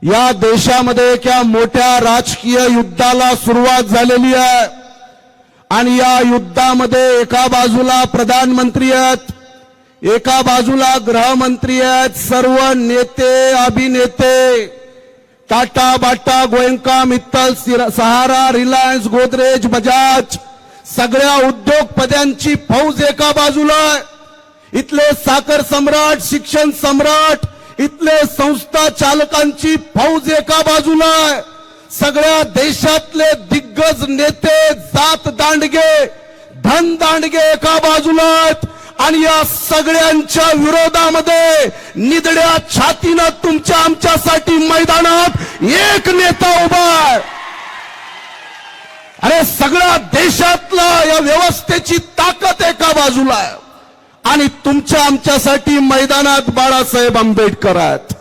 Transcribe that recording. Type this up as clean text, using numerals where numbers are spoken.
या देशामध्ये एका मोठ्या राजकीय युद्धाला सुरुवात झालेली आहे आणि या युद्धामध्ये एका बाजूला प्रधानमंत्री आहेत, एका बाजूला गृहमंत्री आहेत, सर्व नेते अभिनेते टाटा, बाटा, गोयंका, मित्तल, सहारा, रिलायन्स, गोदरेज, बजाज सगळ्या उद्योगपत्यांची फौज एका बाजूला आहे. इथले साखर सम्राट, शिक्षण सम्राट, इथले संस्था चालकांची फौज एका बाजूला आहे. सगळ्या देशातले दिग्गज नेते, जात दांडगे, धन दांडगे एका बाजूला आहेत आणि या सगळ्यांच्या विरोधामध्ये निधड्या छातीनं तुमच्या आमच्यासाठी मैदानात एक नेता उभा आहे. अरे सगळ्या देशातला या व्यवस्थेची ताकद एका बाजूला आहे आणि तुमच्या आमच्यासाठी मैदानात बाळासाहेब आंबेडकर आहेत.